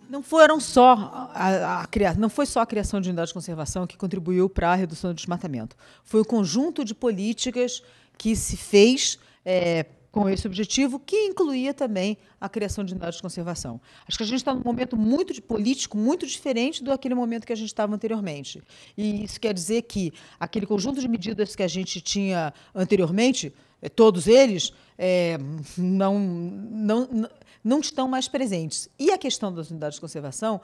Não foram só não foi só a criação de unidades de conservação que contribuiu para a redução do desmatamento. Foi o conjunto de políticas que se fez com esse objetivo, que incluía também a criação de unidades de conservação. Acho que a gente está num momento político muito diferente daquele momento que a gente estava anteriormente. E isso quer dizer que aquele conjunto de medidas que a gente tinha anteriormente, todos eles, não estão mais presentes. E a questão das unidades de conservação,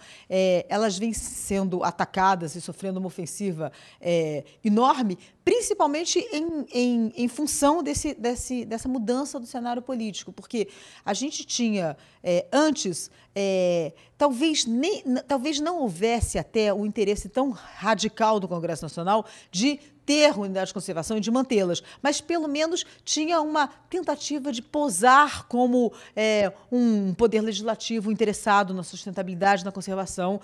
elas vêm sendo atacadas e sofrendo uma ofensiva enorme, principalmente em função dessa mudança do cenário político, porque a gente tinha, antes, talvez não houvesse até um interesse tão radical do Congresso Nacional de ter unidades de conservação e de mantê-las, mas pelo menos tinha uma tentativa de posar como um poder legislativo interessado na sustentabilidade, na conservação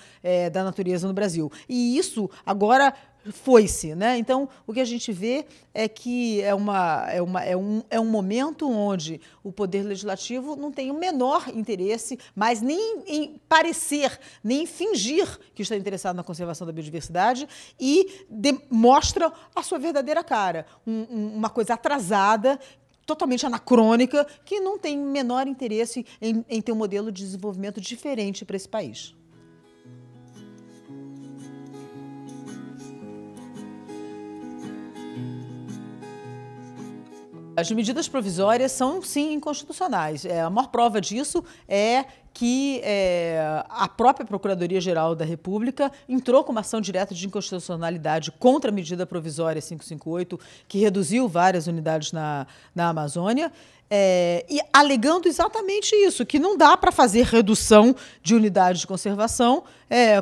da natureza no Brasil. E isso agora foi-se, né? Então, o que a gente vê é que é um momento onde o Poder Legislativo não tem o menor interesse, mas nem em parecer, nem em fingir que está interessado na conservação da biodiversidade e mostra a sua verdadeira cara, uma coisa atrasada, totalmente anacrônica, que não tem menor interesse em ter um modelo de desenvolvimento diferente para esse país. As medidas provisórias são, sim, inconstitucionais. A maior prova disso é que a própria Procuradoria-Geral da República entrou com uma ação direta de inconstitucionalidade contra a medida provisória 558, que reduziu várias unidades na Amazônia, e alegando exatamente isso, que não dá para fazer redução de unidades de conservação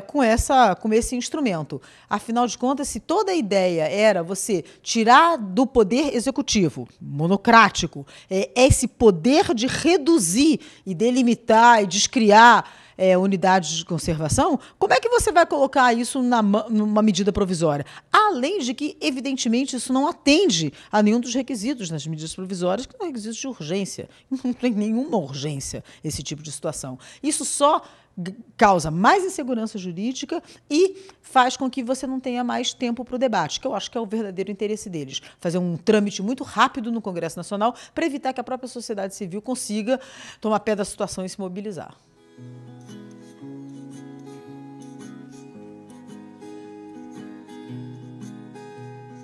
com esse instrumento. Afinal de contas, se toda a ideia era você tirar do poder executivo, monocrático, esse poder de reduzir e delimitar e descriar unidades de conservação, como é que você vai colocar isso numa medida provisória? Além de que, evidentemente, isso não atende a nenhum dos requisitos nas medidas provisórias, que são requisitos de urgência. Não tem nenhuma urgência esse tipo de situação. Isso só causa mais insegurança jurídica e faz com que você não tenha mais tempo para o debate, que eu acho que é o verdadeiro interesse deles. Fazer um trâmite muito rápido no Congresso Nacional para evitar que a própria sociedade civil consiga tomar pé da situação e se mobilizar.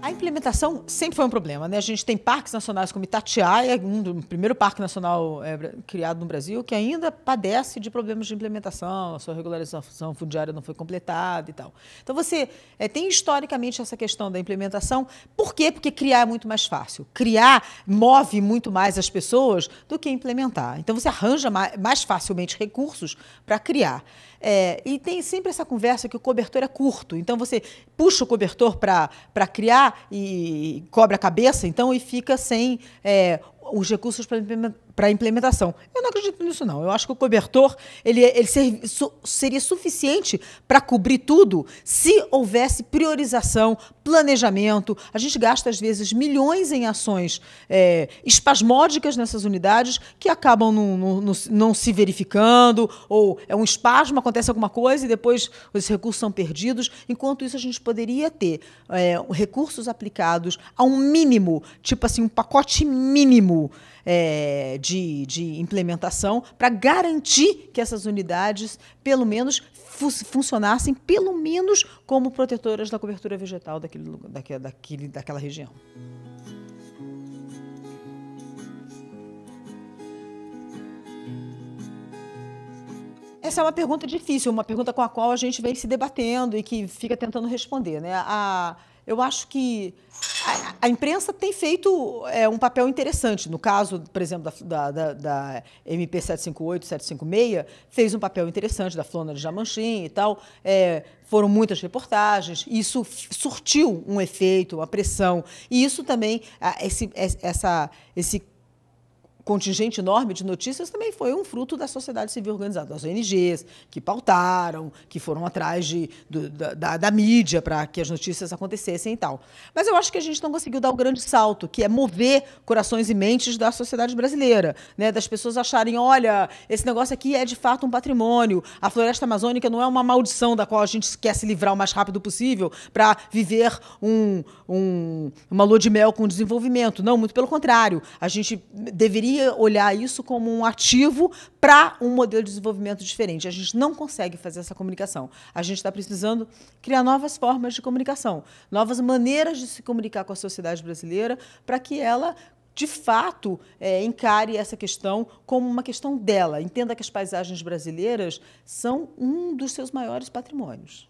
A implementação sempre foi um problema, né? A gente tem parques nacionais como Itatiaia, o primeiro parque nacional criado no Brasil, que ainda padece de problemas de implementação, a sua regularização fundiária não foi completada e tal. Então, você tem historicamente essa questão da implementação. Por quê? Porque criar é muito mais fácil. Criar move muito mais as pessoas do que implementar. Então, você arranja mais facilmente recursos para criar. E tem sempre essa conversa que o cobertor é curto. Então, você puxa o cobertor para criar e cobre a cabeça, então, e fica sem os recursos para implementação. Eu não acredito nisso, não. Eu acho que o cobertor ele seria suficiente para cobrir tudo se houvesse priorização, planejamento. A gente gasta, às vezes, milhões em ações espasmódicas nessas unidades que acabam não se verificando, ou é um espasmo, acontece alguma coisa e depois os recursos são perdidos. Enquanto isso, a gente poderia ter recursos aplicados a um mínimo, tipo assim, um pacote mínimo de implementação para garantir que essas unidades, pelo menos, funcionassem, pelo menos, como protetoras da cobertura vegetal daquela região. Essa é uma pergunta difícil, uma pergunta com a qual a gente vem se debatendo e que fica tentando responder, né? Eu acho que a imprensa tem feito um papel interessante. No caso, por exemplo, da MP 758, 756, fez um papel interessante, da Flona de Jamanchim e tal. Foram muitas reportagens, isso surtiu um efeito, uma pressão. E isso também, esse contingente enorme de notícias também foi um fruto da sociedade civil organizada, das ONGs, que pautaram, que foram atrás da mídia para que as notícias acontecessem e tal. Mas eu acho que a gente não conseguiu dar o grande salto, que é mover corações e mentes da sociedade brasileira, né? Das pessoas acharem, olha, esse negócio aqui é de fato um patrimônio, a floresta amazônica não é uma maldição da qual a gente quer se livrar o mais rápido possível para viver uma lua de mel com desenvolvimento. Não, muito pelo contrário. A gente deveria olhar isso como um ativo para um modelo de desenvolvimento diferente. A gente não consegue fazer essa comunicação. A gente está precisando criar novas formas de comunicação, novas maneiras de se comunicar com a sociedade brasileira para que ela, de fato, encare essa questão como uma questão dela. Entenda que as paisagens brasileiras são um dos seus maiores patrimônios.